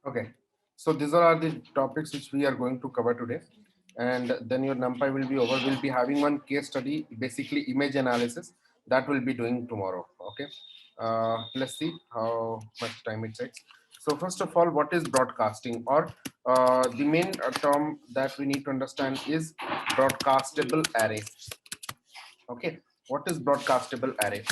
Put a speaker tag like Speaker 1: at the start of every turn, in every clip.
Speaker 1: Okay, so these are the topics which we are going to cover today, and then your NumPy will be over. We'll be having one case study, basically image analysis, that will be doing tomorrow. Okay, let's see how much time it takes. So first of all, what is broadcasting, or the main term that we need to understand is broadcastable array. Okay, what is broadcastable array?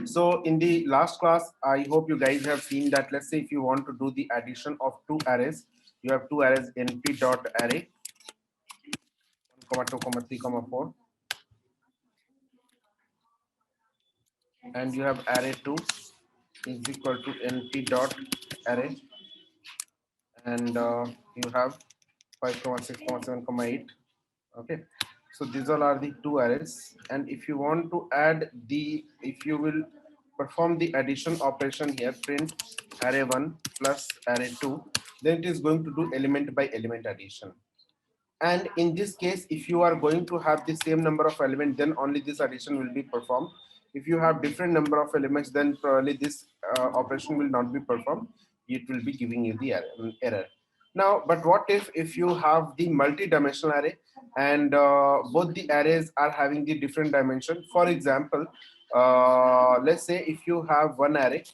Speaker 1: So in the last class, I hope you guys have seen that. Let's say if you want to do the addition of two arrays, you have two arrays np dot array 1, 2, 3, 4, and you have array 2 is equal to np dot array, and you have 5, 6, 7, 8. Okay, so these all are the two arrays, and if you want to add the, if you will perform the addition operation here, print array 1 plus array 2, then it is going to do element by element addition. And in this case, if you are going to have the same number of elements, then only this addition will be performed. If you have different number of elements, then probably this operation will not be performed. It will be giving you the error. Now, but what if you have the multi-dimensional array, and both the arrays are having the different dimension? For example, let's say if you have one array,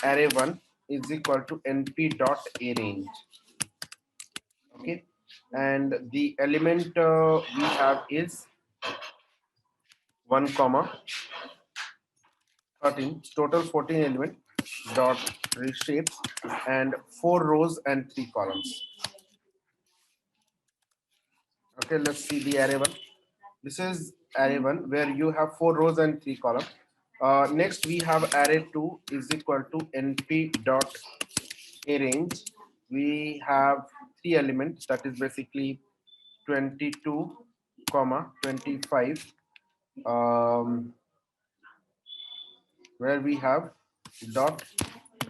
Speaker 1: array 1 is equal to np dot arrange. Okay, and the element we have is 1 comma 13, total 14 element dot reshape, and 4 rows and 3 columns. Okay, let's see the array 1. This is array 1 where you have 4 rows and 3 columns. Next we have array 2 is equal to np dot arrange. We have 3 elements, that is basically 22 comma 25, where we have dot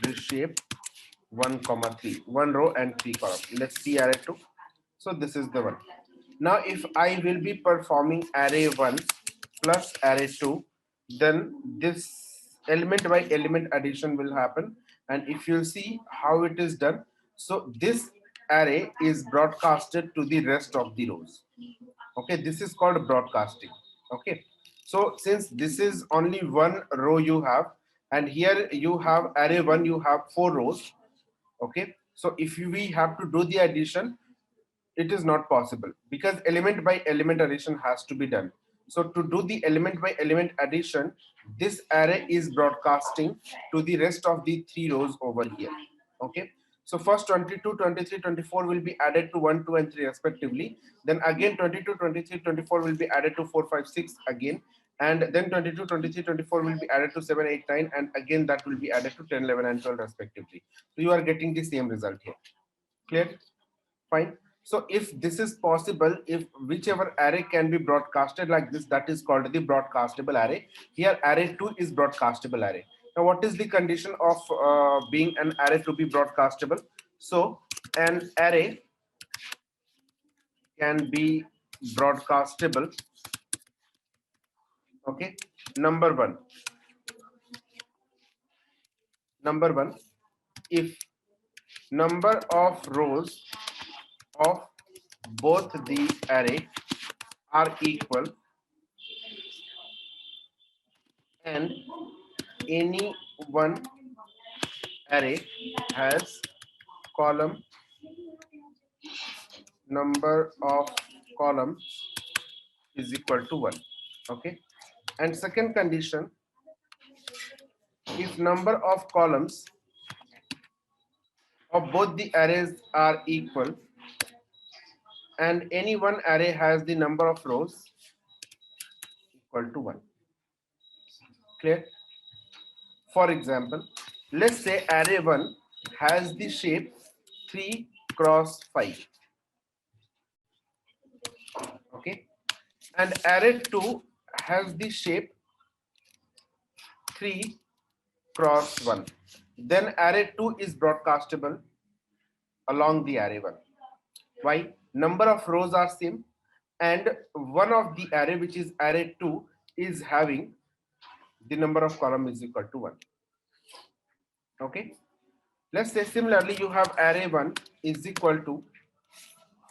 Speaker 1: reshape 1 comma 3, 1 row and 3 column. Let's see array 2. So this is the one. Now if I will be performing array 1 plus array 2, then this element by element addition will happen. And if you see how it is done, so this array is broadcasted to the rest of the rows. Okay, this is called broadcasting. Okay, so since this is only one row you have, and here you have array 1, you have 4 rows. Okay, so if we have to do the addition, it is not possible because element by element addition has to be done. So to do the element by element addition, this array is broadcasting to the rest of the 3 rows over here. Okay, so first 22, 23, 24 will be added to 1, 2 and 3 respectively. Then again 22, 23, 24 will be added to 4, 5, 6 again, and then 22, 23, 24 will be added to 7, 8, 9, and again that will be added to 10, 11 and 12 respectively. So you are getting the same result here. Clear? Fine. So if this is possible, if whichever array can be broadcasted like this, that is called the broadcastable array. Here array 2 is broadcastable array. Now what is the condition of being an array to be broadcastable? So an array can be broadcastable. Okay, number one, if number of rows of both the array are equal, and any one array has column number of columns is equal to 1. Okay, and second condition, if number of columns of both the arrays are equal and any one array has the number of rows equal to 1. Clear? For example, let's say array 1 has the shape 3 cross 5. Okay, and array 2 has the shape 3 cross 1. Then array 2 is broadcastable along the array 1. Why? Number of rows are same, and one of the array, which is array 2, is having the number of column is equal to 1. Okay, Let's say similarly, you have array 1 is equal to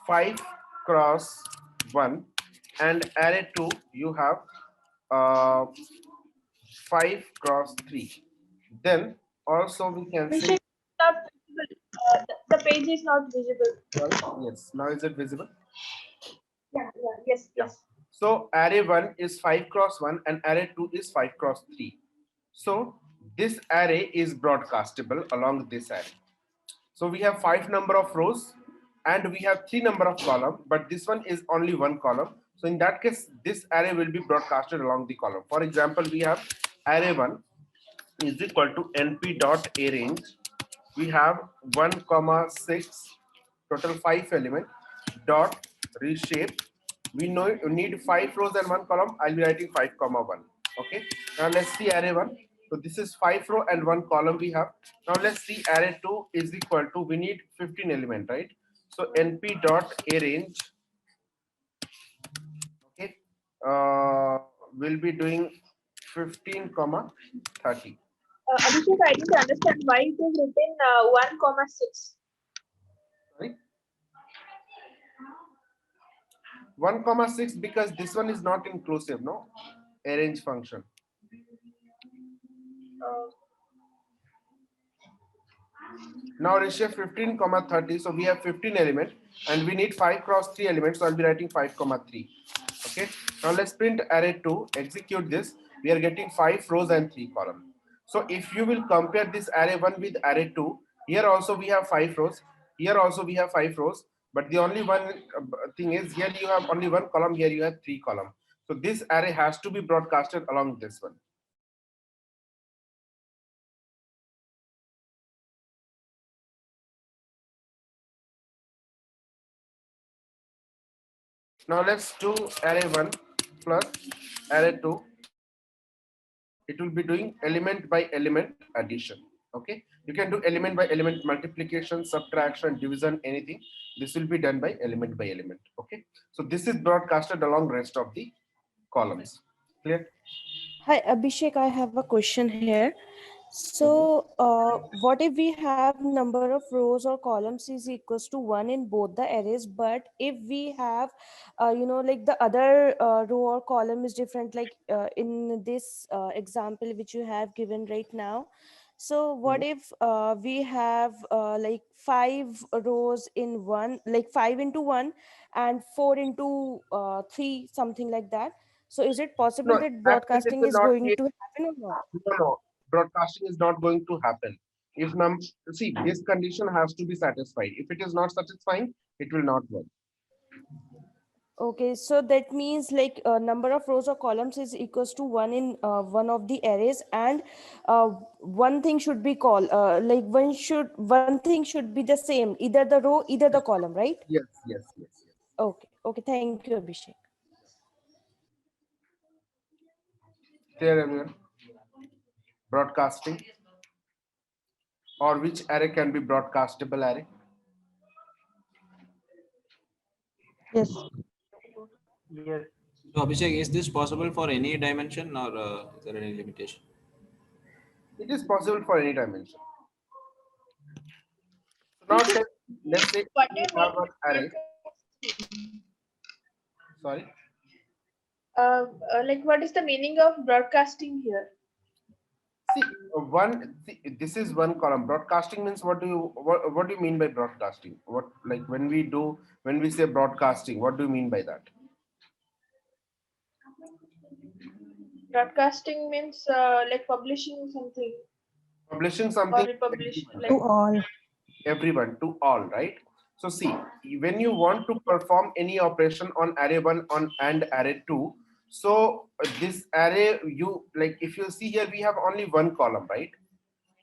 Speaker 1: 5 cross 1, and array 2 you have 5 cross 3. Then also we can say,
Speaker 2: Not visible. The page is not visible.
Speaker 1: yes, now is it visible?
Speaker 2: Yeah, yes,
Speaker 1: Yeah.
Speaker 2: yes.
Speaker 1: So array 1 is 5 cross 1 and array 2 is 5 cross 3. So this array is broadcastable along this array. So we have 5 number of rows and we have 3 number of column, but this one is only one column. So in that case, this array will be broadcasted along the column. For example, we have array 1 is equal to np dot arrange. We have 1 comma 6, total 5 element, dot reshape. We know you need 5 rows and 1 column. I'll be writing 5 comma 1. Okay, now let's see array 1. So this is 5 row and 1 column we have. Now let's see array 2 is equal to, we need 15 element, right? So np dot arrange, okay, we'll be doing 15 comma 30.
Speaker 2: Abhishek, I didn't understand why it is written 1 comma 6.
Speaker 1: Sorry, 1 comma 6 because this one is not inclusive, no, arrange function.
Speaker 2: Uh,
Speaker 1: Now reshape 15 comma 30. So we have 15 element and we need 5 cross 3 elements. So I'll be writing 5 comma 3. Okay. Now let's print array 2. Execute this. We are getting 5 rows and 3 columns. So if you will compare this array 1 with array 2, here also we have 5 rows. Here also we have 5 rows. But the only one thing is, here you have only 1 column. Here you have 3 columns. So this array has to be broadcasted along this one. Now let's do array 1 plus array 2. It will be doing element by element addition. Okay, you can do element by element multiplication, subtraction, division, anything. This will be done by element. Okay, so this is broadcasted along rest of the columns. Clear?
Speaker 3: Hi, Abhishek, I have a question here. So, what if we have number of rows or columns is equals to 1 in both the arrays, but if we have, like the other row or column is different, like in this example which you have given right now. So, what if we have like 5 rows in one, like 5 into 1 and 4 into 3, something like that? So is it possible
Speaker 1: No,
Speaker 3: that
Speaker 1: that means it
Speaker 3: broadcasting
Speaker 1: will
Speaker 3: is
Speaker 1: not
Speaker 3: going
Speaker 1: be.
Speaker 3: to happen or not?
Speaker 1: No, broadcasting is not going to happen. If see, this condition has to be satisfied. If it is not satisfying, it will not work.
Speaker 3: Okay, so that means like number of rows or columns is equals to 1 in one of the arrays, and one thing should be called like one thing should be the same, either the row, either the column, right?
Speaker 1: Yes, yes, yes, yes.
Speaker 3: Okay, okay, thank you, Abhishek.
Speaker 1: Clear, everyone? Broadcasting, or which array can be broadcastable array?
Speaker 3: Yes.
Speaker 4: Yes.
Speaker 5: So Abhishek, is this possible for any dimension or is there any limitation?
Speaker 1: It is possible for any dimension. So now let's say
Speaker 2: what do
Speaker 1: we
Speaker 2: you
Speaker 1: have
Speaker 2: mean?
Speaker 1: an array. Sorry.
Speaker 2: Like, what is the meaning of broadcasting here?
Speaker 1: See, this is one column. Broadcasting means, what do you mean by broadcasting? What, like, when we say broadcasting, what do you mean by that?
Speaker 2: Broadcasting means like publishing something
Speaker 1: Publishing
Speaker 2: or
Speaker 1: something
Speaker 2: republish
Speaker 1: everyone,
Speaker 2: like
Speaker 3: To all.
Speaker 1: everyone, to all, right? So see, when you want to perform any operation on array 1 on and array 2, so this array, you like, if you see here, we have only one column, right?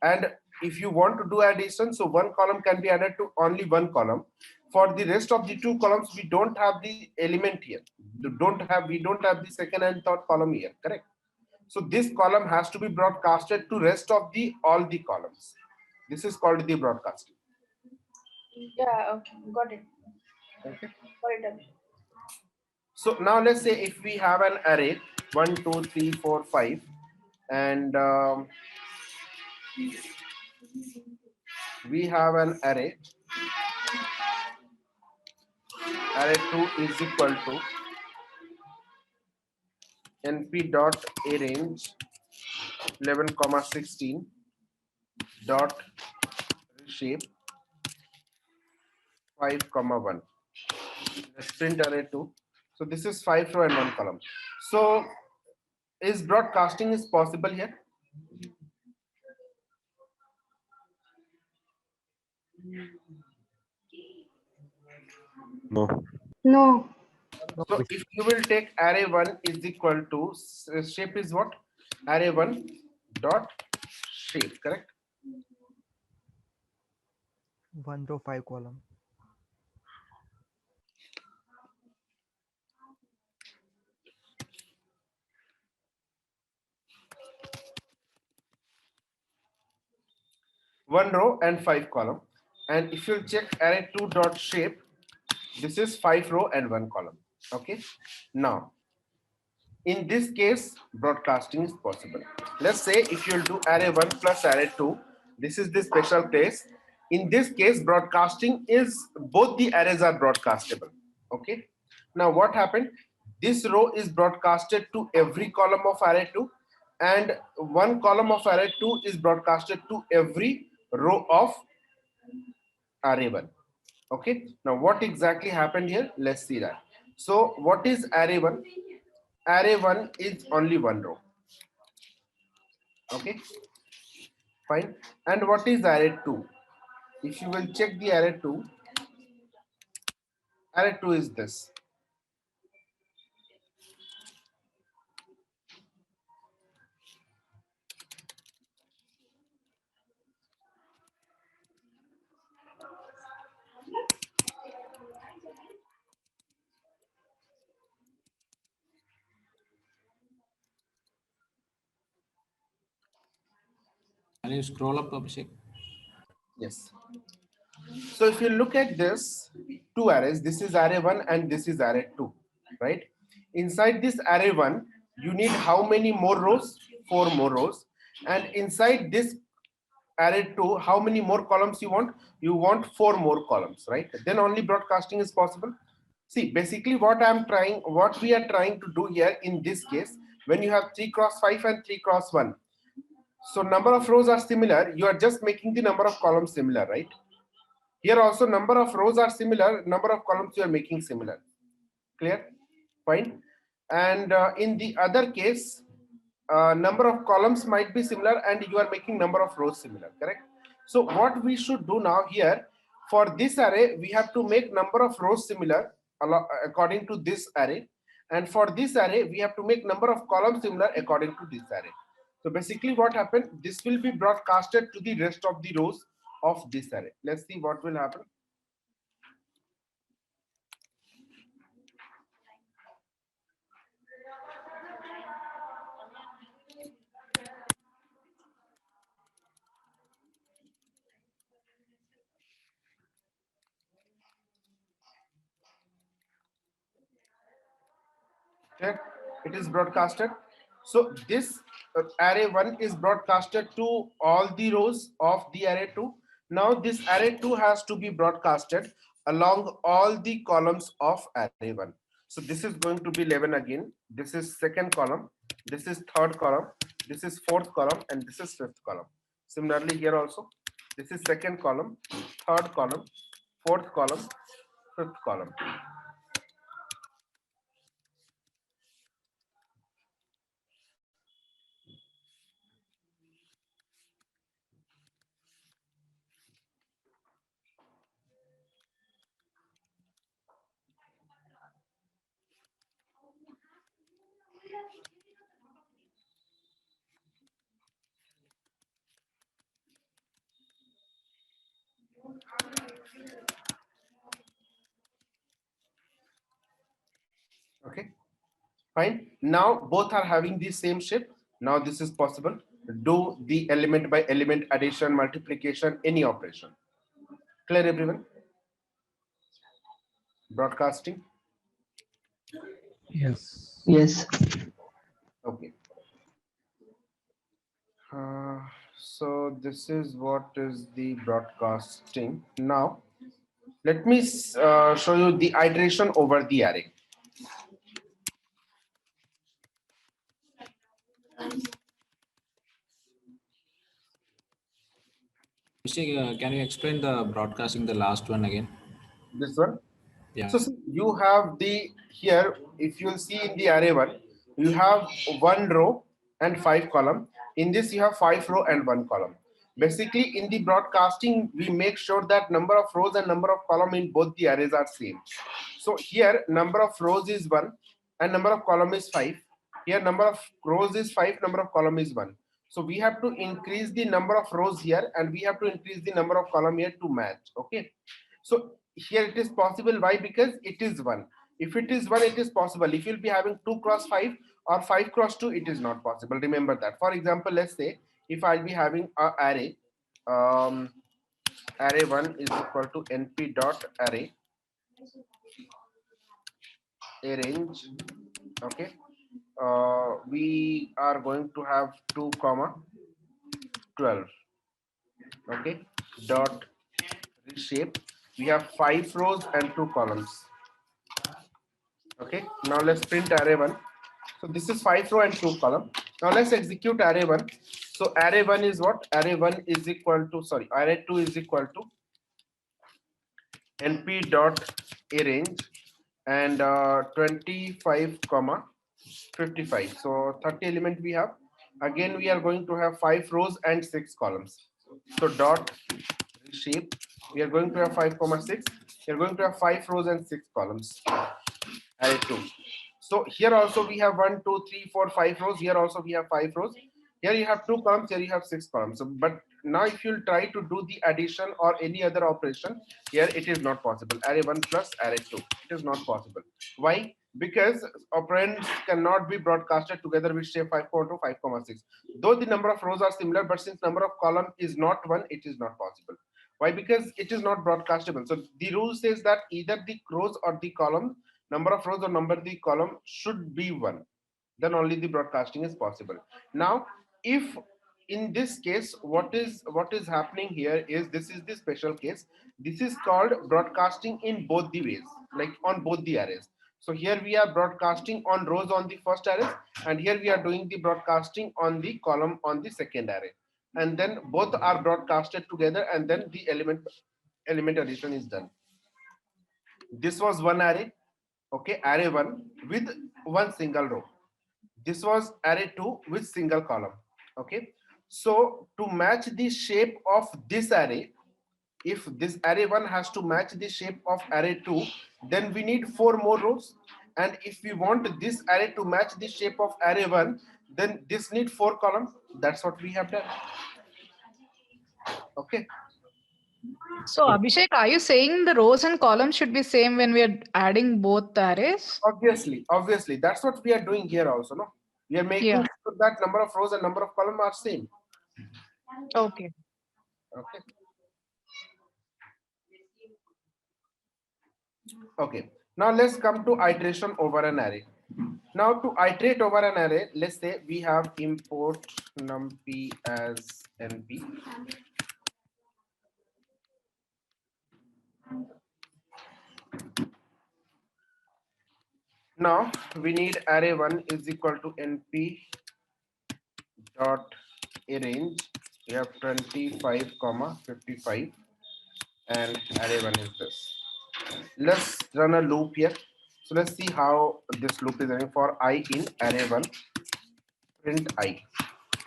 Speaker 1: And if you want to do addition, so one column can be added to only one column. For the rest of the two columns, we don't have the element here. We don't have the second and third column here, correct? So this column has to be broadcasted to rest of the all the columns. This is called the broadcasting.
Speaker 2: yeah, okay, got it.
Speaker 1: Okay.
Speaker 2: Got it, Abhishek.
Speaker 1: So now let's say if we have an array 1, 2, 3, 4, 5, and we have an array. Array 2 is equal to np dot arrange 11,16 dot reshape 5,1. Let's print array 2. So this is 5 row and 1 column. So is broadcasting is possible here?
Speaker 6: No.
Speaker 7: No.
Speaker 1: So if you will take array 1 is equal to shape is what? Array 1 dot shape, correct?
Speaker 4: 1 row 5 column.
Speaker 1: One row and 5 column. And if you check array 2 dot shape, this is 5 row and 1 column. Okay. Now, in this case, broadcasting is possible. Let's say if you'll do array 1 plus array 2, this is the special case. In this case, broadcasting is both the arrays are broadcastable. Okay. Now, what happened? This row is broadcasted to every column of array 2, and one column of array 2 is broadcasted to every row of array 1. Okay. Now, what exactly happened here? Let's see that. So, what is array 1? Array 1 is only one row. Okay, fine. And what is array 2? If you will check the array 2 is this.
Speaker 5: Can you scroll up, Abhishek?
Speaker 1: Yes. So if you look at this two arrays, this is array 1 and this is array 2, right? Inside this array 1, you need how many more rows? 4 more rows. And inside this array 2, how many more columns you want? You want 4 more columns, right? Then only broadcasting is possible. See, basically what we are trying to do here in this case, when you have 3 cross 5 and 3 cross 1. So number of rows are similar. You are just making the number of columns similar, right? Here also number of rows are similar, number of columns you are making similar. Clear? Fine. And in the other case, number of columns might be similar and you are making number of rows similar, correct? So what we should do now here, for this array, we have to make number of rows similar according to this array. And for this array, we have to make number of columns similar according to this array. So basically what happened, this will be broadcasted to the rest of the rows of this array. Let's see what will happen. Okay, it is broadcasted. So this array 1 is broadcasted to all the rows of the array 2. Now this array 2 has to be broadcasted along all the columns of array 1. So this is going to be 11 again. This is second column. This is third column. This is fourth column, and this is fifth column. Similarly here also, this is second column, third column, fourth column, fifth column. Okay, fine. Now both are having the same shape. Now this is possible. Do the element by element addition, multiplication, any operation. Clear, everyone? Broadcasting.
Speaker 7: Yes.
Speaker 1: Okay. So this is what is the broadcasting. Now, let me show you the iteration over the array.
Speaker 5: Can you explain the broadcasting, the last one again?
Speaker 1: This one.
Speaker 5: Yeah.
Speaker 1: So see, you have the here, if you'll see in the array one, you have 1 row and 5 column. In this, you have 5 row and 1 column. Basically, in the broadcasting, we make sure that number of rows and number of column in both the arrays are same. So here, number of rows is 1 and number of column is 5. Here, number of rows is 5, number of column is 1. So we have to increase the number of rows here and we have to increase the number of column here to match. Okay. So here it is possible. Why? Because it is 1. If it is 1, it is possible. If you'll be having 2 cross 5 or 5 cross 2, it is not possible. Remember that. For example, let's say if I'll be having a array, array 1 is equal to np dot array range. Okay. We are going to have 2 comma 12. Okay. Dot reshape. We have 5 rows and 2 columns. Okay, now let's print array 1. So this is 5 row and 2 column. Now let's execute array 1. So array 1 is what? Array 1 is equal to, sorry, array 2 is equal to np dot arrange and 25 comma 55. So 30 element we have. Again, we are going to have 5 rows and 6 columns. So dot reshape. We are going to have 5 comma 6. We are going to have 5 rows and 6 columns. Array 2. So here also we have 1, 2, 3, 4, 5 rows. Here also we have 5 rows. Here you have 2 columns. Here you have 6 columns. So, but now if you try to do the addition or any other operation, here it is not possible. Array 1 plus array 2. It is not possible. Why? Because operands cannot be broadcasted together with shape 5, 4, 2, 5, 6. Though the number of rows are similar, but since number of column is not 1, it is not possible. Why? Because it is not broadcastable. So the rule says that either the rows or the column, number of rows or number of the column should be 1. Then only the broadcasting is possible. Now, if in this case, what is happening here is, this is the special case. This is called broadcasting in both the ways, like on both the arrays. So here we are broadcasting on rows on the first array, and here we are doing the broadcasting on the column on the second array. And then both are broadcasted together, and then the element addition is done. This was one array. Okay, array 1 with 1 single row. This was array 2 with single column. Okay, so to match the shape of this array, if this array 1 has to match the shape of array 2, then we need 4 more rows. And if we want this array to match the shape of array 1, then this need 4 columns. That's what we have done. Okay.
Speaker 6: So Abhishek, are you saying the rows and columns should be same when we are adding both the arrays?
Speaker 1: Obviously, that's what we are doing here also, no? We are making sure that number of rows and number of columns are same.
Speaker 6: Okay.
Speaker 1: Okay. Okay. Now let's come to iteration over an array. Now to iterate over an array, let's say we have import numpy as np. Now we need array 1 is equal to np dot arrange. We have 25 comma 55 and array 1 is this. Let's run a loop here. So let's see how this loop is running for I in array 1. Print I.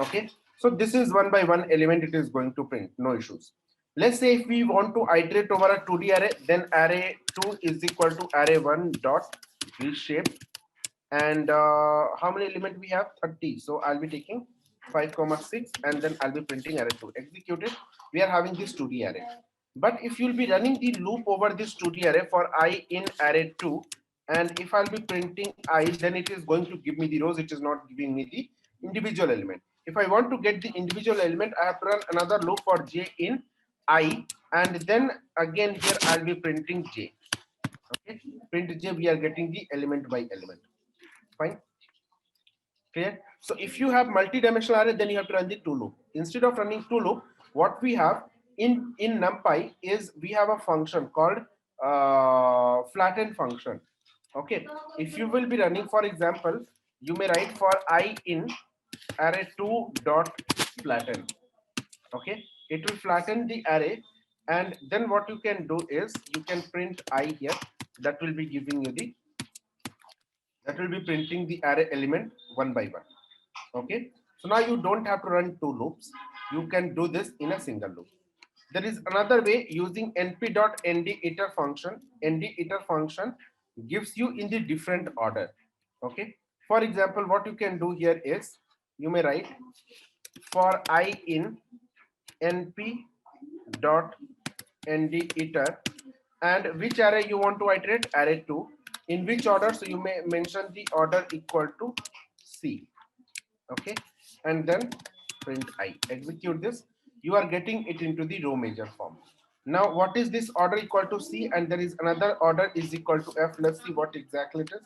Speaker 1: Okay. So this is 1 by 1 element it is going to print, no issues. Let's say if we want to iterate over a 2D array, then array 2 is equal to array 1 dot reshape. And how many element we have? 30. So I'll be taking 5 comma 6 and then I'll be printing array 2. Execute it. We are having this 2D array. But if you'll be running the loop over this 2D array for I in array 2, and if I'll be printing I, then it is going to give me the rows. It is not giving me the individual element. If I want to get the individual element, I have to run another loop for j in I, and then again here I'll be printing j. Okay, print j, we are getting the element by element. Fine. Clear? So if you have multi-dimensional array, then you have to run the two loop. Instead of running two loop, what we have in NumPy is we have a function called flatten function. Okay. If you will be running, for example, you may write for I in array2 dot flatten. Okay. It will flatten the array, and then what you can do is you can print I here. That will be giving you the printing the array element one by one. Okay, so now you don't have to run two loops. You can do this in a single loop. There is another way using np.nditer function. Nditer function gives you in the different order. Okay, for example, what you can do here is you may write for I in np.nditer, and which array you want to iterate, array2, in which order, so you may mention the order equal to C. Okay, and then print I. Execute this, you are getting it into the row major form. Now what is this order equal to C, and there is another order is equal to F. Let's see what exactly it is.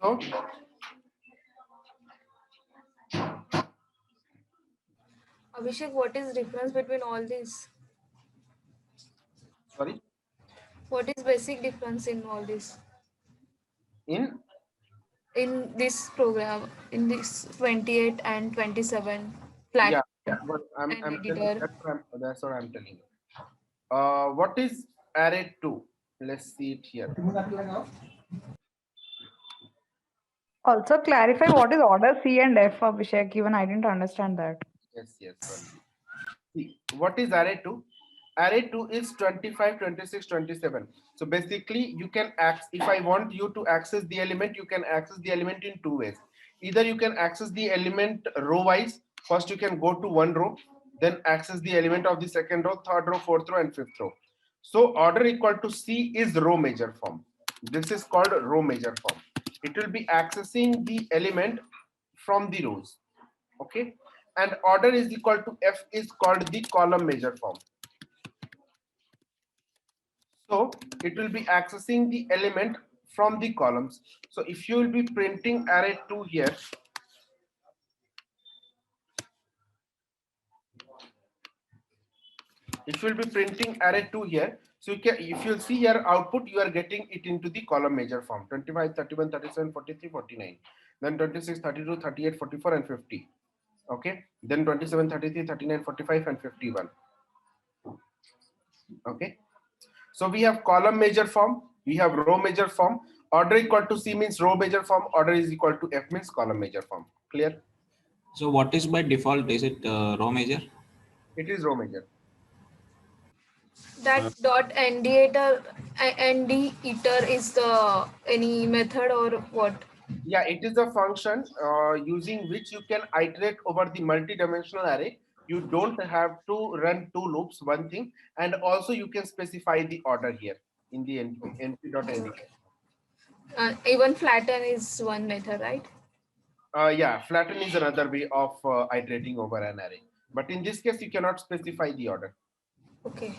Speaker 1: So
Speaker 7: Abhishek, what is difference between all these?
Speaker 1: sorry,
Speaker 7: What is basic difference in all this?
Speaker 1: in
Speaker 7: In this program, in this 28 and 27 flat
Speaker 1: yeah, but
Speaker 7: and
Speaker 1: I'm telling,
Speaker 7: editor.
Speaker 1: that's what I'm telling you. What is array2? Let's see it here.
Speaker 6: Also clarify what is order C and F, Abhishek. Even I didn't understand that.
Speaker 1: Yes, yes. See, what is array2? Array2 is 25, 26, 27. So basically you can access, if I want you to access the element, you can access the element in two ways. Either you can access the element row wise. First you can go to one row, then access the element of the second row, third row, fourth row, and fifth row. So order equal to C is row major form. This is called row major form. It will be accessing the element from the rows. Okay, and order is equal to F is called the column major form. So it will be accessing the element from the columns. So if you will be printing array2 here, if you will be printing array2 here, so you can, if you'll see your output, you are getting it into the column major form: 25, 31, 37, 43, 49, then 26, 32, 38, 44, and 50. Okay, then 27, 33, 39, 45, and 51. Okay, so we have column major form, we have row major form. Order equal to C means row major form, order is equal to F means column major form. Clear?
Speaker 5: So what is by default? Is it row major?
Speaker 1: It is row major.
Speaker 7: That dot NDiter is the any method or what?
Speaker 1: Yeah, it is a function using which you can iterate over the multi-dimensional array. You don't have to run two loops, one thing, and also you can specify the order here in the np.nd.
Speaker 7: Even flatten is one method, right?
Speaker 1: Yeah, flatten is another way of iterating over an array. But in this case, you cannot specify the order.
Speaker 7: Okay.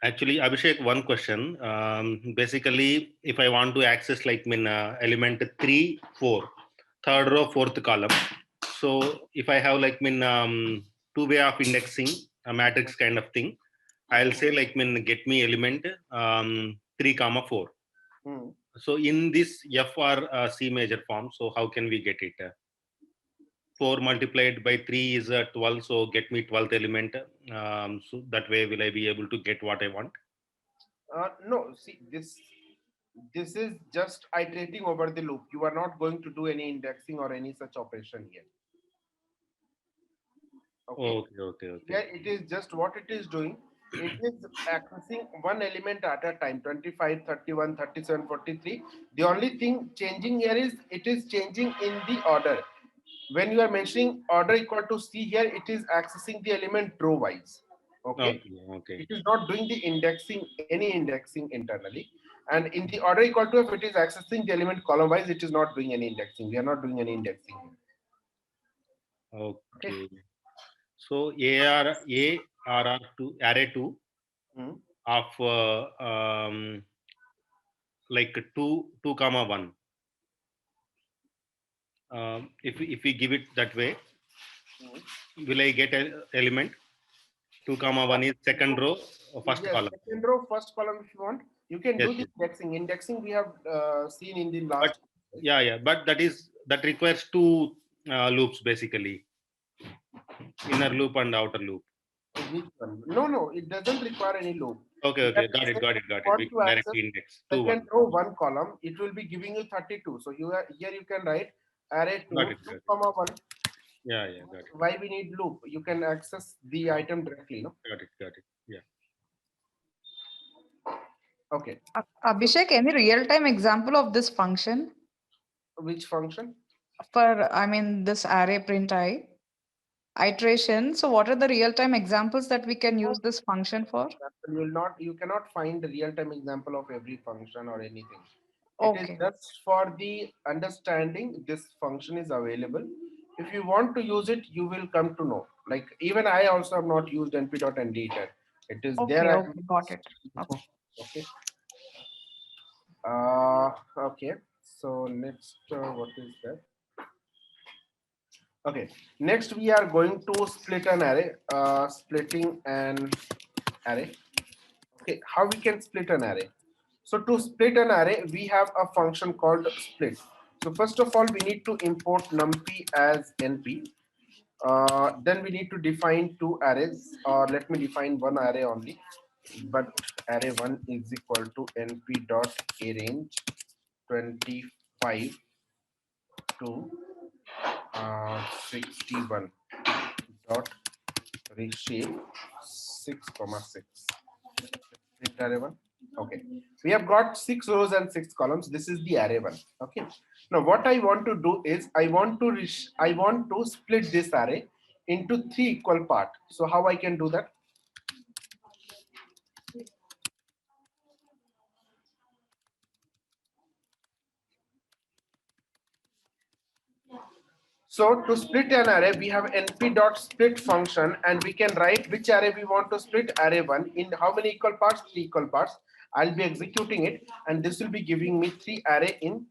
Speaker 8: Actually, Abhishek, one question. Basically, if I want to access like element 3, 4, third row, fourth column. So if I have like two way of indexing, a matrix kind of thing, I'll say like get me element 3, 4.
Speaker 1: Hmm.
Speaker 8: So in this F or C major form, so how can we get it? 4 multiplied by 3 is 12, so get me 12th element. So that way will I be able to get what I want?
Speaker 1: No, see, this is just iterating over the loop. You are not going to do any indexing or any such operation here.
Speaker 8: Okay.
Speaker 1: Here it is just what it is doing. It is accessing one element at a time, 25, 31, 37, 43. The only thing changing here is it is changing in the order. When you are mentioning order equal to C here, it is accessing the element row wise. Okay.
Speaker 8: Okay.
Speaker 1: It is not doing the indexing, any indexing internally. And in the order equal to F, it is accessing the element column wise. It is not doing any indexing. We are not doing any indexing.
Speaker 8: Okay. So array2
Speaker 1: Hmm.
Speaker 8: of like 2 comma 1. If we give it that way, will I get an element? 2 comma 1 is second row or first
Speaker 1: Yes,
Speaker 8: column.
Speaker 1: second row, first column if you want. You can
Speaker 8: Yes,
Speaker 1: do the
Speaker 8: yes.
Speaker 1: indexing. Indexing we have seen in the last.
Speaker 8: Yeah, but that requires 2 loops basically, inner loop and outer loop.
Speaker 1: Which one? No, it doesn't require any loop.
Speaker 8: Okay,
Speaker 1: Let's
Speaker 8: got
Speaker 1: say
Speaker 8: it.
Speaker 1: you
Speaker 8: We
Speaker 1: want to
Speaker 8: can
Speaker 1: access
Speaker 8: directly index 2
Speaker 1: second
Speaker 8: 1.
Speaker 1: row, one column, it will be giving you 32. So here you can write array 2,
Speaker 8: Got it.
Speaker 1: 2 comma 1.
Speaker 8: Yeah, got it.
Speaker 1: Why we need loop? You can access the item directly, no?
Speaker 8: Got it. Yeah.
Speaker 1: Okay.
Speaker 6: Abhishek, any real-time example of this function
Speaker 1: Which function?
Speaker 6: for, this array print I iteration? So what are the real-time examples that we can use this function for?
Speaker 1: You cannot find a real-time example of every function or anything. It is
Speaker 6: Okay.
Speaker 1: just for the understanding this function is available. If you want to use it, you will come to know. Like even I also have not used np.ndeater. It is there.
Speaker 6: Okay, got it. Okay.
Speaker 1: Okay. Okay. So next, what is that? Okay. Next, we are going to split an array. Splitting an array. Okay. How we can split an array? So to split an array, we have a function called split. So first of all, we need to import numpy as np. Then we need to define 2 arrays, or let me define one array only. But array 1 is equal to np dot arange 25 to 61 dot reshape 6,6. Split array 1. Okay, we have got 6 rows and 6 columns. This is the array 1. Okay, now what I want to do is I want to split this array into 3 equal parts. So how I can do that? So to split an array, we have np.split function, and we can write which array we want to split, array 1, in how many equal parts? 3 equal parts. I'll be executing it, and this will be giving me 3 array in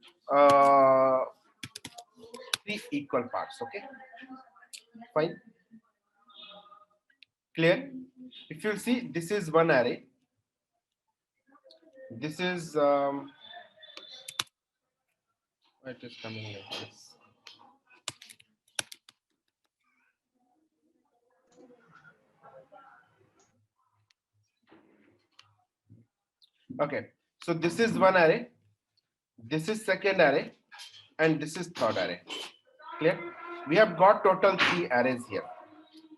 Speaker 1: 3 equal parts. Okay, fine, clear? If you see, this is one array. This is it is coming like this. Okay, so this is one array, this is second array, and this is third array. Clear? We have got total 3 arrays here.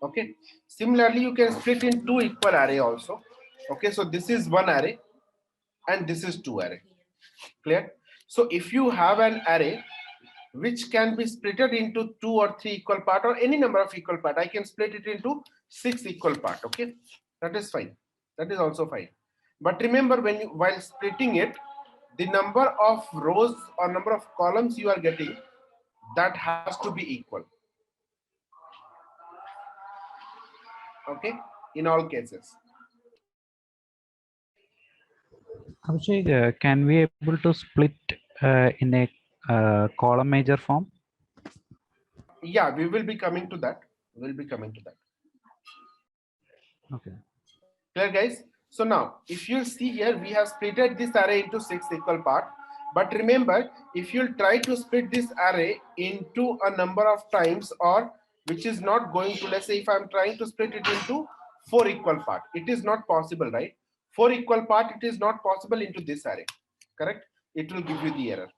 Speaker 1: Okay, similarly you can split in 2 equal array also. Okay, so this is one array and this is 2 array. Clear? So if you have an array which can be splitted into 2 or 3 equal part, or any number of equal part, I can split it into 6 equal part. Okay, that is fine, that is also fine. But remember, while splitting it, the number of rows or number of columns you are getting, that has to be equal. Okay, in all cases.
Speaker 9: Abhishek, can we able to split in a column major form?
Speaker 1: Yeah, we will be coming to that.
Speaker 9: Okay.
Speaker 1: Clear, guys? So now, if you see here, we have splitted this array into 6 equal parts. But remember, if you try to split this array into a number of times, or which is not going to, let's say if I'm trying to split it into 4 equal parts, it is not possible, right? 4 equal parts, it is not possible into this array, correct? It will give you the error.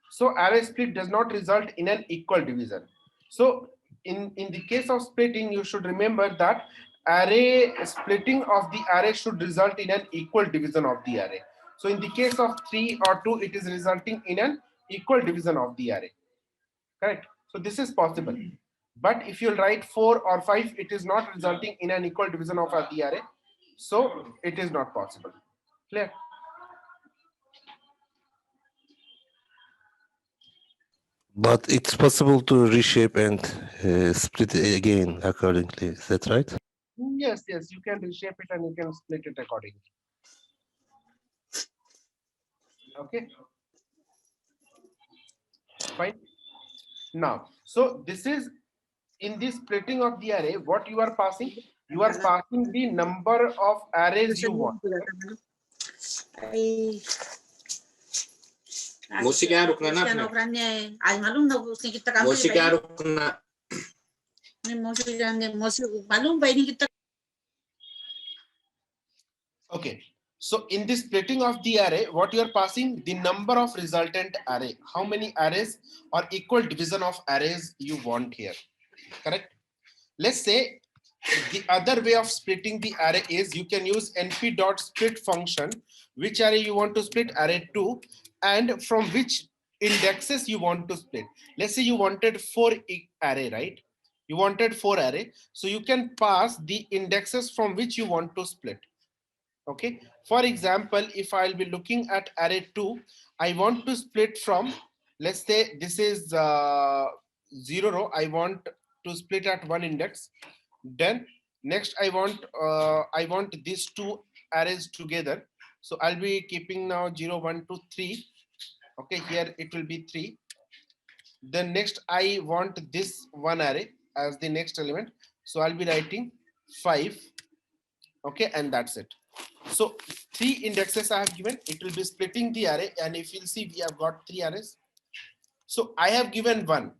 Speaker 1: So array split does not result in an equal division. So in the case of splitting, you should remember that array splitting of the array should result in an equal division of the array. So in the case of 3 or 2, it is resulting in an equal division of the array, correct? So this is possible. But if you write 4 or 5, it is not resulting in an equal division of the array. So it is not possible. Clear?
Speaker 10: But it's possible to reshape and split it again accordingly. Is that right?
Speaker 1: Yes, you can reshape it and you can split it accordingly. Okay, fine. Now, so this is in the splitting of the array, what you are passing? You are passing the number of arrays you want.
Speaker 11: Musik yang rukna na. Ay malum na musik kita kami. Musik yang rukna. Ni musik yang malum ba ini kita.
Speaker 1: Okay, so in the splitting of the array, what you are passing? The number of resultant array. How many arrays or equal division of arrays you want here, correct? Let's say the other way of splitting the array is you can use np.split function. Which array you want to split? Array 2, and from which indexes you want to split. Let's say you wanted 4 array, right? You wanted 4 array, so you can pass the indexes from which you want to split. Okay, for example, if I'll be looking at array 2, I want to split from, let's say this is 0 row, I want to split at 1 index. Then next I want these 2 arrays together, so I'll be keeping now 0 1 2 3. Okay, here it will be 3. Then next I want this 1 array as the next element, so I'll be writing 5. Okay, and that's it. So 3 indexes I have given, it will be splitting the array, and if you'll see, we have got 3 arrays. So I have given 1.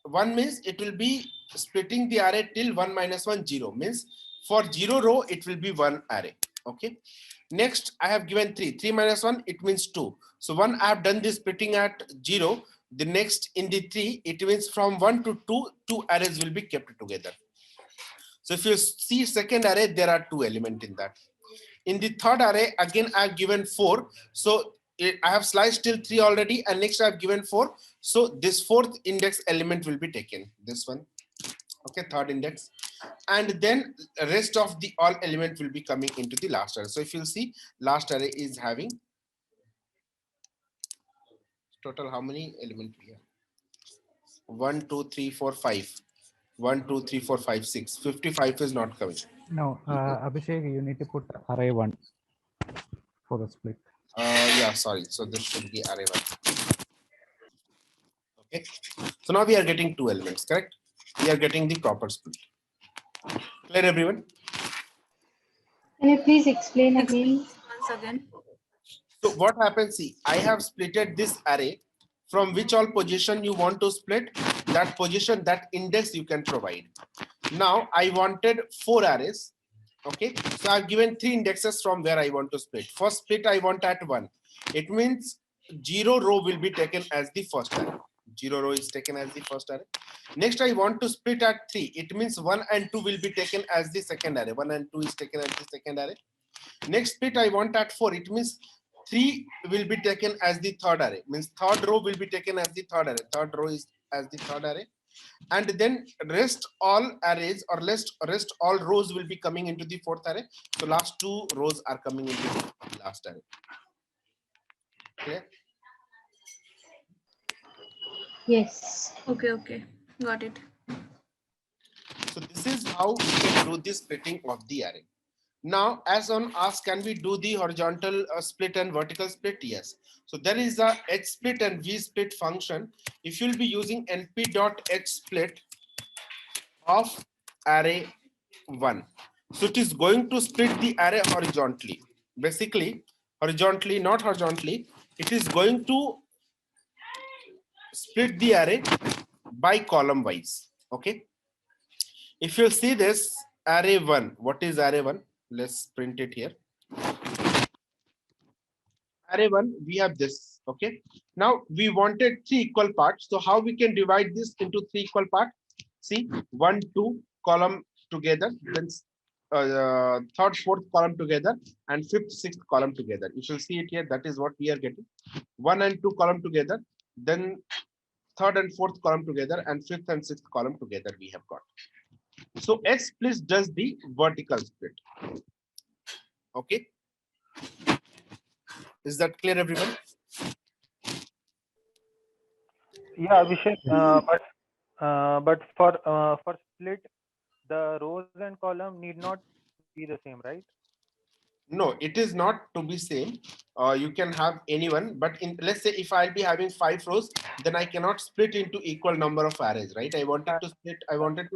Speaker 1: 1 means it will be splitting the array till 1 minus 1 0, means for 0 row it will be 1 array. Okay, next I have given 3. 3 minus 1, it means 2. So 1 I have done this splitting at 0. The next in the 3, it means from 1 to 2, 2 arrays will be kept together. So if you see second array, there are 2 elements in that. In the third array, again I have given 4. So I have sliced till 3 already, and next I have given 4. So this 4th index element will be taken, this one. Okay, 3rd index, and then the rest of the all element will be coming into the last array. So if you'll see, last array is having total how many elements we have? 1 2 3 4 5. 1 2 3 4 5 6. 55 is not coming.
Speaker 9: No, Abhishek, you need to put array 1 for the split.
Speaker 1: Yeah, sorry. So this should be array 1. Okay. So now we are getting 2 elements, correct? We are getting the proper split. Clear, everyone?
Speaker 12: Can you please explain again?
Speaker 7: Once again.
Speaker 1: So what happens? See, I have splitted this array. From which all position you want to split, that position, that index you can provide. Now I wanted 4 arrays. Okay, so I've given 3 indexes from where I want to split. First split I want at 1. It means 0 row will be taken as the first array. 0 row is taken as the first array. Next I want to split at 3. It means 1 and 2 will be taken as the second array. 1 and 2 is taken as the second array. Next split I want at 4. It means 3 will be taken as the third array. Means third row will be taken as the third array. Third row is as the third array. And then rest all arrays or rest all rows will be coming into the fourth array. So last 2 rows are coming into the last array. Clear?
Speaker 12: Yes.
Speaker 7: Okay. Got it.
Speaker 1: So this is how we can do the splitting of the array. Now, as on ask, can we do the horizontal split and vertical split? Yes. So there is a h split and v split function. If you'll be using np.hsplit of array 1, so it is going to split the array horizontally. Basically, horizontally, not horizontally. It is going to split the array by column wise. Okay. If you see this array 1, what is array 1? Let's print it here. Array 1, we have this. Okay. Now we wanted 3 equal parts. So how we can divide this into 3 equal parts? See, 1, 2 column together, then 3rd, 4th column together, and 5th, 6th column together. You shall see it here. That is what we are getting. 1 and 2 column together, then 3rd and 4th column together, and 5th and 6th column together we have got. So H split does the vertical split. Okay. Is that clear, everyone?
Speaker 13: Yeah, Abhishek, but for split, the rows and column need not be the same, right?
Speaker 1: No, it is not to be same. You can have anyone, but in, let's say if I'll be having 5 rows, then I cannot split into equal number of arrays, right? I wanted to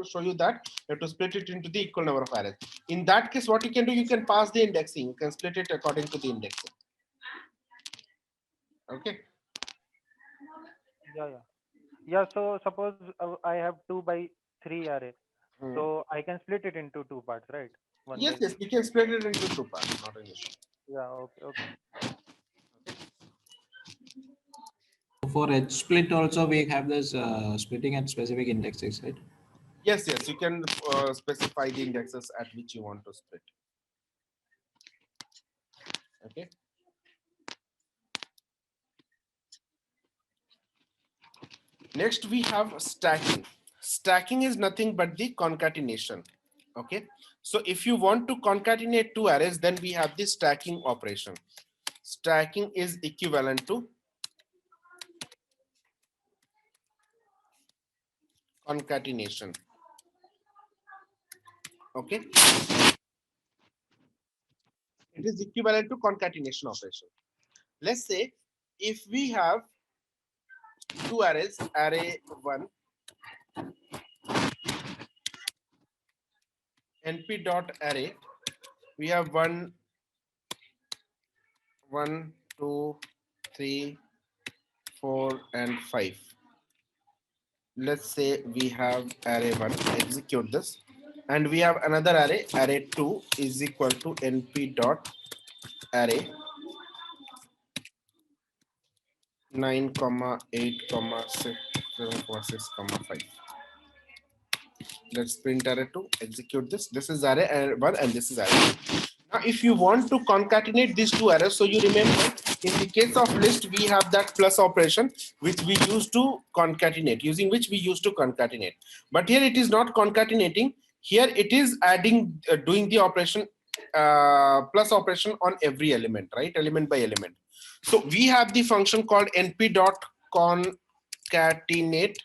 Speaker 1: show you that you have to split it into the equal number of arrays. In that case, what you can do, you can pass the indexing. You can split it according to the indexing. Okay.
Speaker 13: Yeah. So suppose I have 2 by 3 array.
Speaker 1: Hmm.
Speaker 13: So I can split it into 2 parts, right?
Speaker 1: Yes, yes, we can split it into 2 parts, not an issue.
Speaker 13: Yeah, okay.
Speaker 5: For edge split also we have this splitting at specific indexes, right?
Speaker 1: Yes, yes, you can specify the indexes at which you want to split. Okay. Next, we have stacking. Stacking is nothing but the concatenation. Okay. So if you want to concatenate 2 arrays, then we have the stacking operation. Stacking is equivalent to concatenation. Okay. It is equivalent to concatenation operation. Let's say if we have 2 arrays, array 1, np dot array, we have 1, 2, 3, 4, and 5. Let's say we have array 1, execute this, and we have another array, array 2 is equal to np dot array 9, 8, 6, 7, 6, 5. Let's print array 2, execute this. This is array 1 and this is array 2. Now, if you want to concatenate these 2 arrays, so you remember in the case of list, we have that plus operation which we used to concatenate, using which we used to concatenate. But here it is not concatenating. Here it is adding, doing the operation, plus operation on every element, right? Element by element. So we have the function called np.concatenate.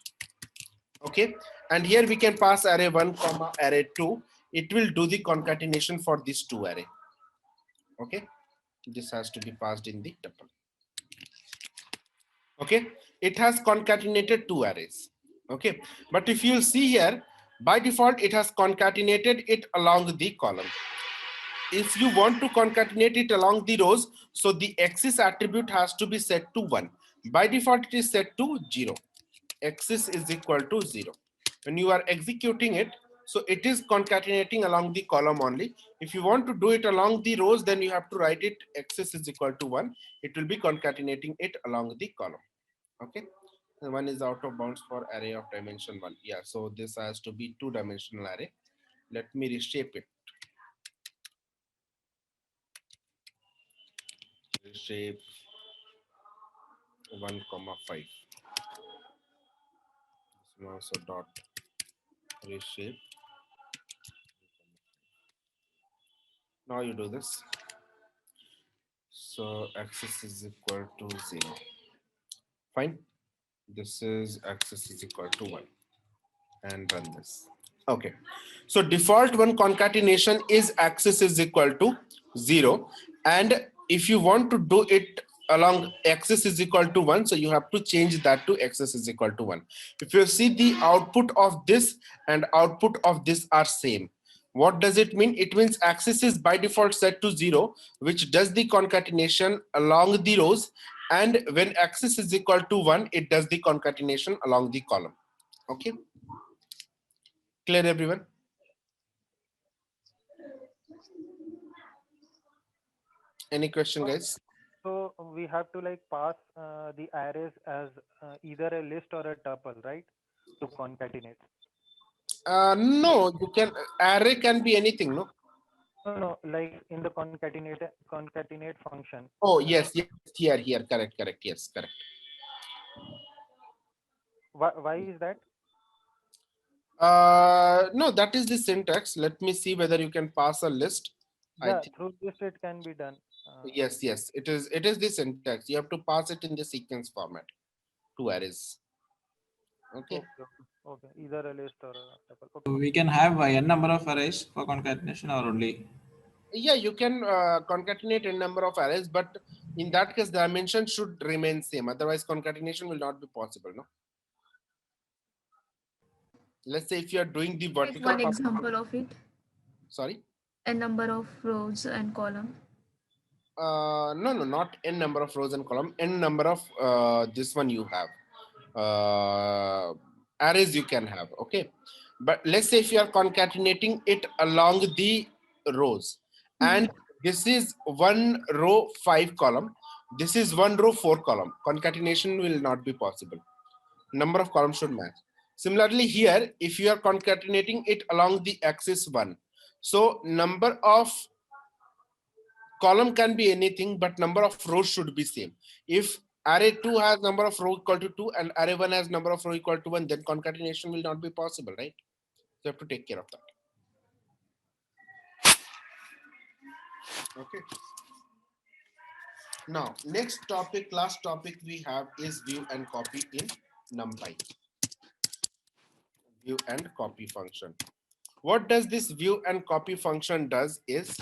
Speaker 1: Okay, and here we can pass array 1, array 2. It will do the concatenation for these 2 array. Okay, this has to be passed in the tuple. Okay, it has concatenated 2 arrays. Okay, but if you see here, by default it has concatenated it along the column. If you want to concatenate it along the rows, so the axis attribute has to be set to 1. By default it is set to 0. Axis is equal to 0. When you are executing it, so it is concatenating along the column only. If you want to do it along the rows, then you have to write it axis is equal to 1. It will be concatenating it along the column. Okay, and 1 is out of bounds for array of dimension 1. Yeah, so this has to be 2-dimensional array. Let me reshape it. Reshape 1, 5. So dot reshape. Now you do this. So axis is equal to 0. Fine. This is axis is equal to 1. And run this. Okay. So default one concatenation is axis is equal to 0. And if you want to do it along axis is equal to 1, so you have to change that to axis is equal to 1. If you see the output of this and output of this are same. What does it mean? It means axis is by default set to 0, which does the concatenation along the rows. And when axis is equal to 1, it does the concatenation along the column. Okay. Clear, everyone? Any question, guys?
Speaker 13: So we have to like pass the arrays as either a list or a tuple, right? To concatenate.
Speaker 1: No, you can, array can be anything, no?
Speaker 13: No, like in the concatenate function.
Speaker 1: Oh, yes, here, correct, yes, correct.
Speaker 13: Why is that?
Speaker 1: No, that is the syntax. Let me see whether you can pass a list.
Speaker 13: Yeah, through this it can be done.
Speaker 1: Yes, it is the syntax. You have to pass it in the sequence format, 2 arrays. Okay.
Speaker 13: Okay. Either a list or a tuple.
Speaker 5: So we can have n number of arrays for concatenation or only
Speaker 1: Yeah, you can concatenate a number of arrays, but in that case, dimension should remain same. Otherwise, concatenation will not be possible. No. Let's say if you are doing the
Speaker 7: Take
Speaker 1: vertical.
Speaker 7: one example of it.
Speaker 1: Sorry.
Speaker 7: A number of rows and column.
Speaker 1: No, not n number of rows and column. N number of this one you have. Arrays you can have. Okay, but let's say if you are concatenating it along the rows, and this is 1 row 5 column, this is 1 row 4 column, concatenation will not be possible. Number of columns should match. Similarly here, if you are concatenating it along the axis 1, so number of column can be anything, but number of rows should be same. If array 2 has number of row equal to 2 and array 1 has number of row equal to 1, then concatenation will not be possible, right? So you have to take care of that. Okay. Now, next topic, last topic we have is view and copy in NumPy. View and copy function. What does this view and copy function does is,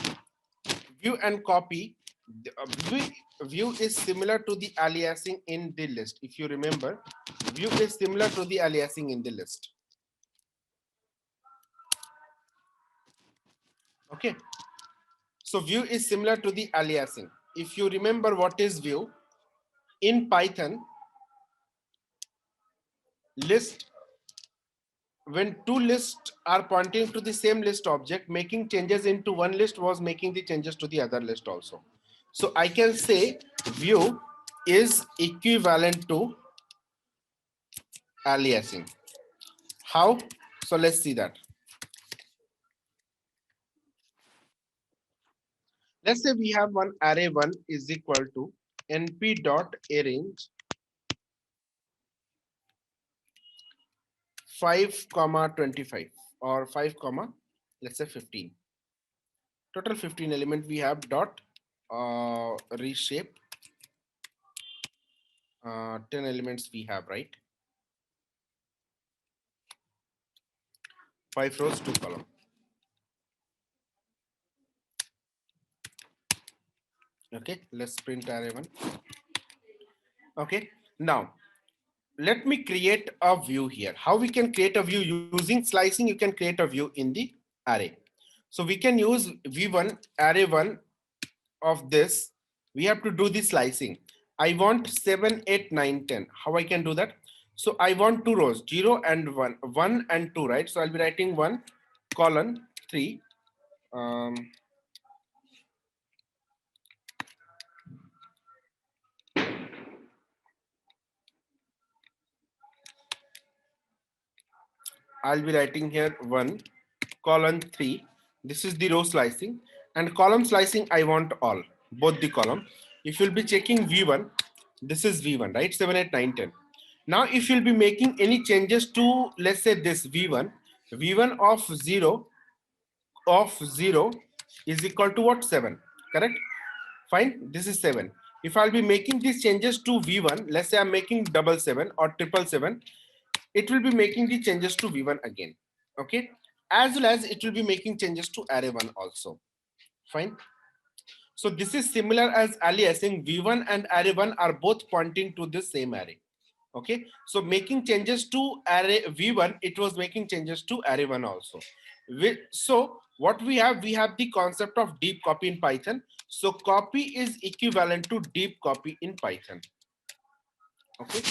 Speaker 1: view and copy, view is similar to the aliasing in the list. If you remember, view is similar to the aliasing in the list. Okay. So view is similar to the aliasing. If you remember what is view, in Python, list, when two lists are pointing to the same list object, making changes into one list was making the changes to the other list also. So I can say view is equivalent to aliasing. How? So let's see that. Let's say we have one array 1 is equal to np dot arrange 5,25 or 5, let's say 15. Total 15 element we have dot reshape 10 elements we have, right? 5 rows, 2 column. Okay, let's print array 1. Okay, now let me create a view here. How we can create a view? Using slicing, you can create a view in the array. So we can use v1 array 1 of this. We have to do the slicing. I want 7, 8, 9, 10. How I can do that? So I want 2 rows, 0 and 1, 1 and 2, right? So I'll be writing 1 colon 3. I'll be writing here 1 colon 3. This is the row slicing, and column slicing I want all, both the column. If you'll be checking v1, this is v1, right? 7, 8, 9, 10. Now if you'll be making any changes to, let's say this v1 of 0 is equal to what? 7, correct? Fine, this is 7. If I'll be making these changes to v1, let's say I'm making 777 or 777, it will be making the changes to v1 again. Okay, as well as it will be making changes to array 1 also. Fine. So this is similar as aliasing. V1 and array 1 are both pointing to the same array. Okay, so making changes to array v1, it was making changes to array 1 also. So what we have the concept of deep copy in Python. So copy is equivalent to deep copy in Python. Okay,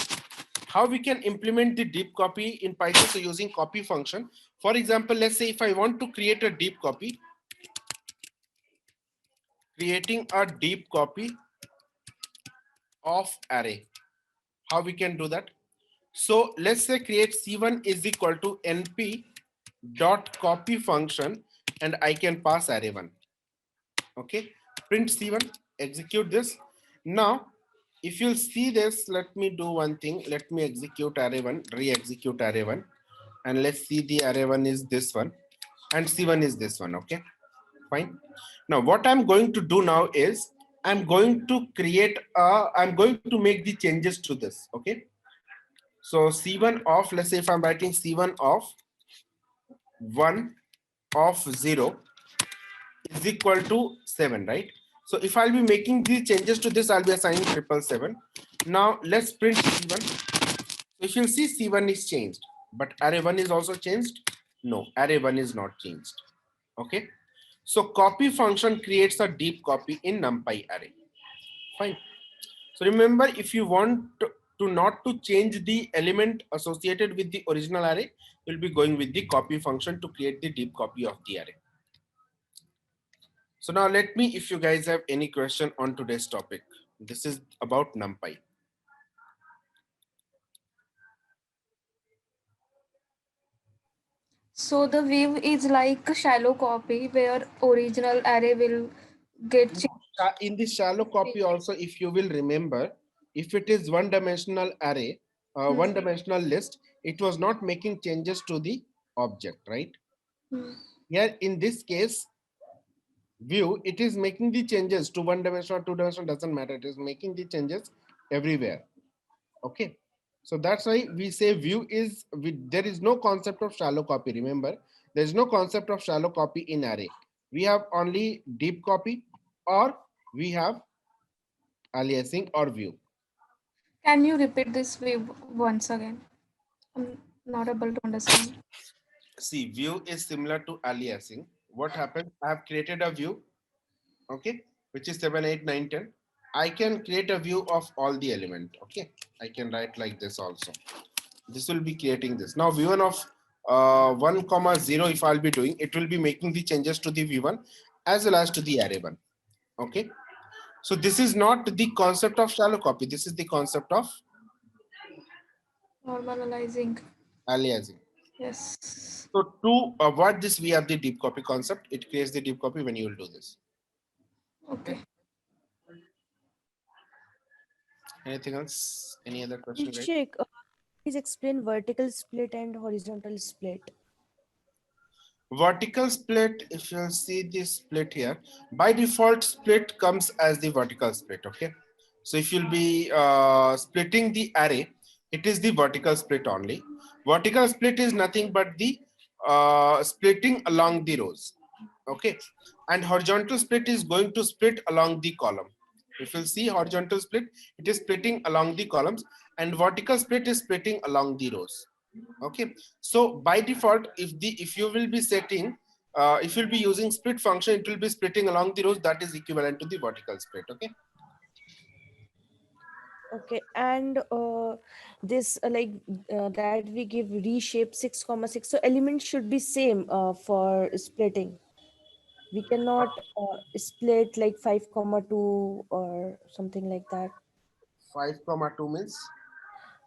Speaker 1: how we can implement the deep copy in Python? So using copy function. For example, let's say if I want to create a deep copy, creating a deep copy of array, how we can do that? So let's say create c1 is equal to np dot copy function, and I can pass array 1. Okay, print c1, execute this. Now if you'll see this, let me do one thing. Let me execute array 1, re-execute array 1, and let's see the array 1 is this one and c1 is this one. Okay, fine. Now what I'm going to do now is I'm going to create I'm going to make the changes to this. Okay, so c1 of, let's say if I'm writing c1 of 1 of 0 is equal to 7, right? So if I'll be making these changes to this, I'll be assigning 777. Now let's print C1. So if you'll see, C1 is changed, but array 1 is also changed. No, array 1 is not changed. Okay. So copy function creates a deep copy in NumPy array. Fine. So remember, if you want to not to change the element associated with the original array, you'll be going with the copy function to create the deep copy of the array. So now let me, if you guys have any question on today's topic, this is about NumPy.
Speaker 7: So the view is like a shallow copy where original array will get changed.
Speaker 1: In the shallow copy also, if you will remember, if it is one-dimensional array, one-dimensional list, it was not making changes to the object, right? Here in this case, view, it is making the changes to one dimension or two dimension, doesn't matter. It is making the changes everywhere. Okay. So that's why we say view is, there is no concept of shallow copy. Remember, there is no concept of shallow copy in array. We have only deep copy, or we have aliasing or view.
Speaker 7: Can you repeat this view once again? I'm not able to understand.
Speaker 1: See, view is similar to aliasing. What happens? I have created a view, okay, which is 7, 8, 9, 10. I can create a view of all the element. Okay, I can write like this also. This will be creating this. Now v1 of 1, 0, if I'll be doing, it will be making the changes to the v1 as well as to the array 1. Okay. So this is not the concept of shallow copy. This is the concept of
Speaker 7: Normalizing.
Speaker 1: aliasing.
Speaker 7: Yes.
Speaker 1: So to avoid this, we have the deep copy concept. It creates the deep copy when you will do this.
Speaker 7: Okay.
Speaker 1: Anything else? Any other question? Right?
Speaker 3: Abhishek, please explain vertical split and horizontal split.
Speaker 1: Vertical split, if you see this split here, by default split comes as the vertical split. Okay. So if you'll be splitting the array, it is the vertical split only. Vertical split is nothing but the splitting along the rows. Okay. And horizontal split is going to split along the column. If you'll see horizontal split, it is splitting along the columns, and vertical split is splitting along the rows. Okay. So by default, if you will be setting, if you'll be using split function, it will be splitting along the rows. That is equivalent to the vertical split. Okay.
Speaker 3: Okay, and this that we give reshape 6,6. So elements should be same for splitting. We cannot split like 5,2 or something like that.
Speaker 1: 5,2 means?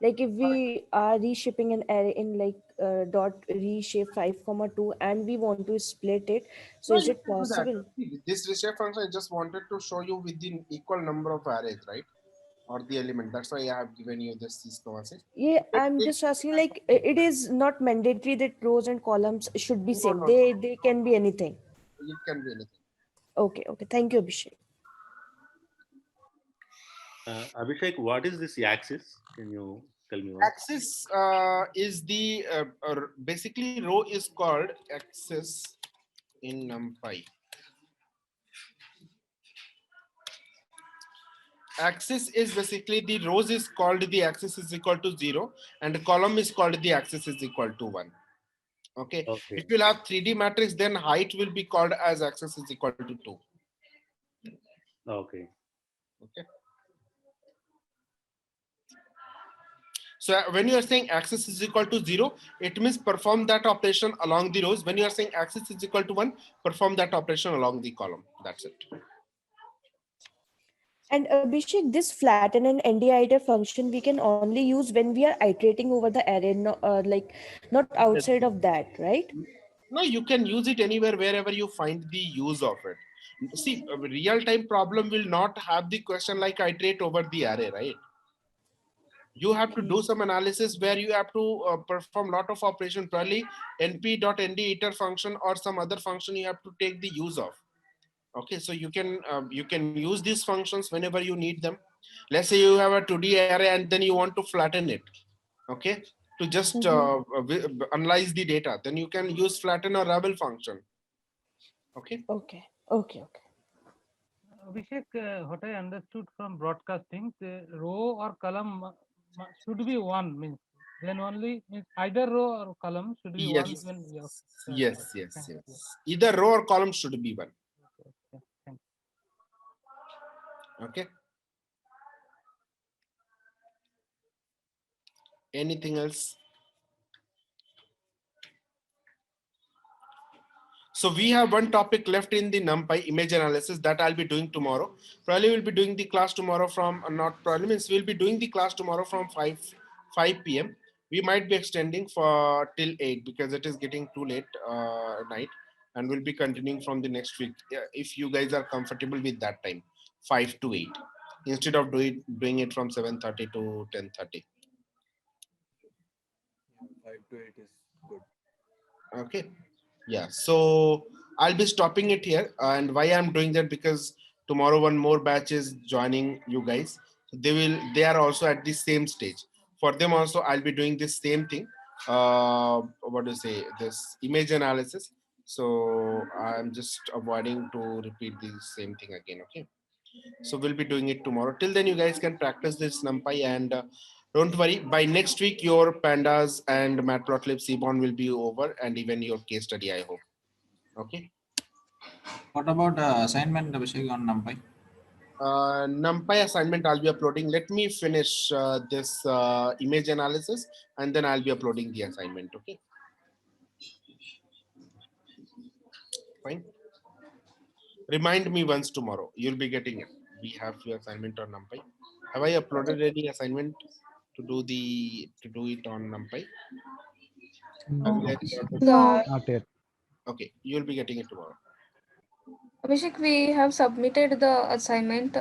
Speaker 3: Like if we are reshaping an array in like dot reshape 5,2 and we want to split it, so is it possible?
Speaker 1: This reshape function, I just wanted to show you within equal number of arrays, right? Or the element. That's why I have given you this 6,6.
Speaker 3: Yeah, I'm just asking, like it is not mandatory that rows and columns should be same. They can be anything.
Speaker 1: It can be anything.
Speaker 3: Okay, thank you, Abhishek.
Speaker 8: Abhishek, what is this axis? Can you tell me?
Speaker 1: Axis is the basically row is called axis in NumPy. Axis is basically the rows is called the axis is equal to 0 and the column is called the axis is equal to 1. Okay. If you have 3D matrix, then height will be called as axis is equal to 2.
Speaker 8: Okay.
Speaker 1: Okay. So when you are saying axis is equal to 0, it means perform that operation along the rows. When you are saying axis is equal to 1, perform that operation along the column. That's it.
Speaker 3: And Abhishek, this flatten and ND-iter function we can only use when we are iterating over the array, not outside of that, right?
Speaker 1: No, you can use it anywhere, wherever you find the use of it. See, a real-time problem will not have the question like iterate over the array, right? You have to do some analysis where you have to perform a lot of operation, probably np.nd-iter function or some other function you have to take the use of. Okay, so you can use these functions whenever you need them. Let's say you have a 2D array and then you want to flatten it. Okay, to just analyze the data, then you can use flatten or rabble function. Okay.
Speaker 3: Okay. Okay, okay.
Speaker 14: Abhishek, what I understood from broadcasting, the row or column should be one, means then only means either row or column should be one
Speaker 1: Yes.
Speaker 14: when yeah,
Speaker 1: Yes, yes,
Speaker 14: thank you.
Speaker 1: yes. Either row or column should be one.
Speaker 14: Yeah, thank
Speaker 1: Okay. Anything else? So we have one topic left in the NumPy image analysis that I'll be doing tomorrow. Probably we'll be doing the class tomorrow from not probably means we'll be doing the class tomorrow from 5 p.m. We might be extending for till 8 because it is getting too late night, and we'll be continuing from the next week. Yeah, if you guys are comfortable with that time, 5 to 8, instead of doing it from 7:30 to 10:30.
Speaker 15: 5 to 8 is good.
Speaker 1: Okay. Yeah, so I'll be stopping it here. And why I'm doing that, because tomorrow one more batch is joining you guys. They are also at the same stage. For them also, I'll be doing this same thing. What do you say? This image analysis. So I'm just avoiding to repeat the same thing again. Okay. So we'll be doing it tomorrow. Till then, you guys can practice this NumPy, and don't worry. By next week, your pandas and matplotlib seaborn will be over, and even your case study, I hope. Okay.
Speaker 5: What about assignment, Abhishek, on NumPy?
Speaker 1: NumPy assignment I'll be uploading. Let me finish this image analysis, and then I'll be uploading the assignment. Okay. Fine. Remind me once tomorrow. You'll be getting it. We have your assignment on NumPy. Have I uploaded any assignment to do it on NumPy? Have you guys uploaded?
Speaker 7: No.
Speaker 9: Not yet.
Speaker 1: Okay, you'll be getting it tomorrow.
Speaker 7: Abhishek, we have submitted the assignment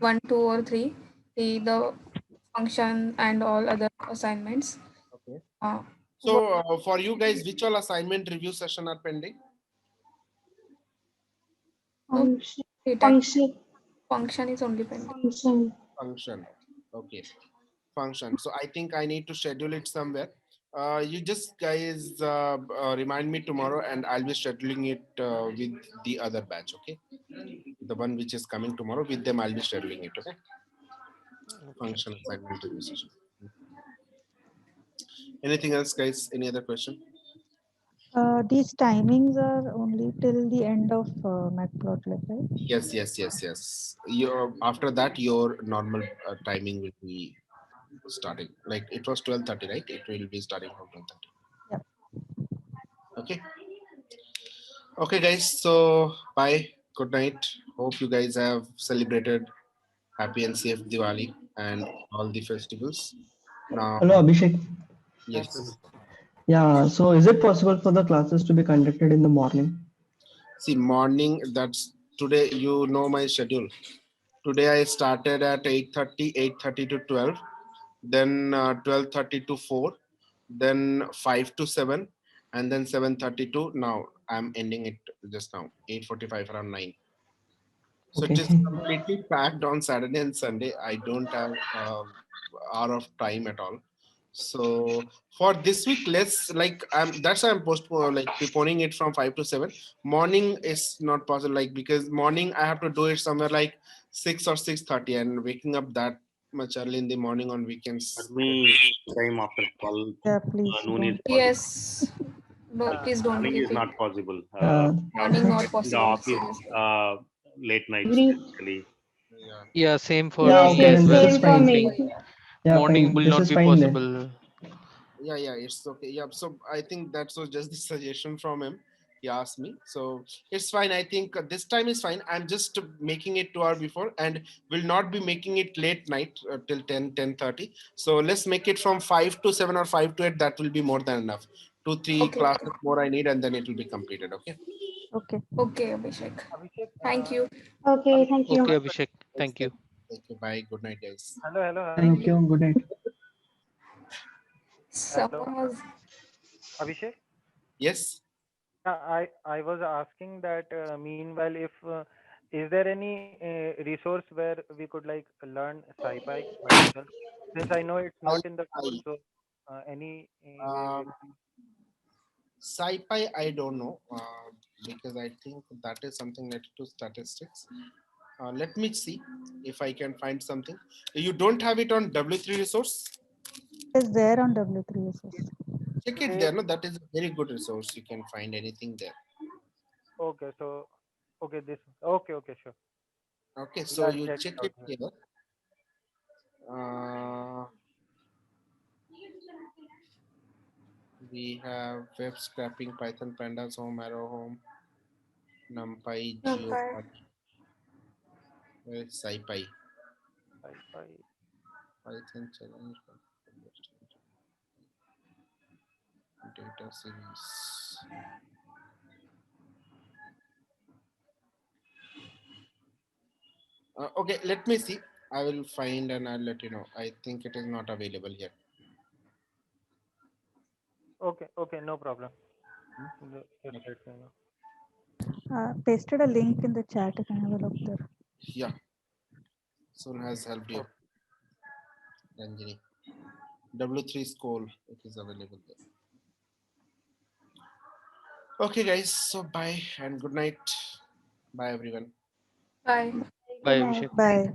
Speaker 7: 1, 2, or 3, the function and all other assignments.
Speaker 1: Okay.
Speaker 7: Uh,
Speaker 1: So for you guys, which all assignment review session are pending?
Speaker 12: Function.
Speaker 7: Function is only pending.
Speaker 1: Function. Okay. Function. So I think I need to schedule it somewhere. You just guys remind me tomorrow, and I'll be scheduling it with the other batch. Okay. The one which is coming tomorrow, with them I'll be scheduling it. Okay. Function assignment review session. Anything else, guys? Any other question?
Speaker 16: These timings are only till the end of Matplotlib, right?
Speaker 1: Yes, yes, yes, yes. Your after that, your normal timing will be starting. Like it was 12:30, right? It will be starting from 12:30.
Speaker 16: Yep.
Speaker 1: Okay. Okay, guys. So bye. Good night. Hope you guys have celebrated happy and safe Diwali and all the festivals. Now,
Speaker 17: Hello, Abhishek.
Speaker 1: yes.
Speaker 17: Yeah, so is it possible for the classes to be conducted in the morning?
Speaker 1: See, morning. That's today. You know my schedule. Today I started at 8:30, 8:30 to 12, then 12:30 to 4, then 5 to 7, and then 7:30 to now. I'm ending it just now, 8:45, around 9. So
Speaker 17: Okay.
Speaker 1: it is completely packed on Saturday and Sunday. I don't have hour of time at all. So for this week, let's like that's why I'm preponing it from 5 to 7. Morning is not possible, like because morning I have to do it somewhere like 6 or 6:30, and waking up that much early in the morning on weekends.
Speaker 8: For me, time after 12
Speaker 16: Yeah, please
Speaker 8: noon is
Speaker 16: don't.
Speaker 8: possible.
Speaker 7: Yes. No, please don't
Speaker 8: Morning is
Speaker 7: repeat.
Speaker 8: not possible.
Speaker 7: Morning not
Speaker 8: In the
Speaker 7: possible.
Speaker 8: office,
Speaker 7: Seriously.
Speaker 8: late nights
Speaker 12: Every-
Speaker 8: basically.
Speaker 18: Yeah, same for
Speaker 17: Yeah,
Speaker 12: Yes,
Speaker 17: okay,
Speaker 18: me
Speaker 12: yes,
Speaker 18: as
Speaker 17: then this
Speaker 18: well.
Speaker 17: is
Speaker 12: same for
Speaker 17: fine.
Speaker 12: me.
Speaker 17: Yeah,
Speaker 18: Morning
Speaker 17: fine.
Speaker 18: will
Speaker 17: This
Speaker 18: not
Speaker 17: is
Speaker 18: be
Speaker 17: fine then.
Speaker 18: possible.
Speaker 1: Yeah, it's okay. Yeah, so I think that was just the suggestion from him. He asked me, so it's fine. I think this time is fine. I'm just making it 2 hours before, and will not be making it late night till 10, 10:30. So let's make it from 5 to 7 or 5 to 8. That will be more than enough. 2, 3
Speaker 7: Okay.
Speaker 1: classes more I need, and then it will be completed. Okay.
Speaker 16: Okay.
Speaker 7: Okay, Abhishek. Thank you.
Speaker 12: Okay, thank you.
Speaker 18: Okay, Abhishek. Thank you.
Speaker 1: Thank you. Bye. Good night, guys.
Speaker 13: Hello.
Speaker 17: Thank you. Good night.
Speaker 7: Someone was.
Speaker 13: Abhishek?
Speaker 1: Yes.
Speaker 13: I was asking that meanwhile, if is there any resource where we could like learn SciPy by ourselves? Since I know it's not in the code, so any way
Speaker 1: Um,
Speaker 13: will be.
Speaker 1: SciPy, I don't know. because I think that is something related to statistics. Let me see if I can find something. You don't have it on W3 resource?
Speaker 16: It is there on W3 resource.
Speaker 1: Check it there. No, that is a very good resource. You can find anything there.
Speaker 13: Okay, so okay, this okay, sure.
Speaker 1: Okay, so
Speaker 13: I'll
Speaker 1: you
Speaker 13: check
Speaker 1: check
Speaker 13: out
Speaker 1: it here. We have web scraping, Python, Pandas, Home, Arrow Home, NumPy, GeoPy, where is SciPy? Python challenge, data series. Okay, let me see. I will find and I'll let you know. I think it is not available here.
Speaker 13: Okay, no problem. Just let me know.
Speaker 16: Pasted a link in the chat. You can have a look there.
Speaker 1: Yeah. Soon has helped you. Ranjini. W3 School, it is available there. Okay, guys. So bye and good night. Bye, everyone.
Speaker 7: Bye.
Speaker 18: Bye, Abhishek.
Speaker 16: Bye.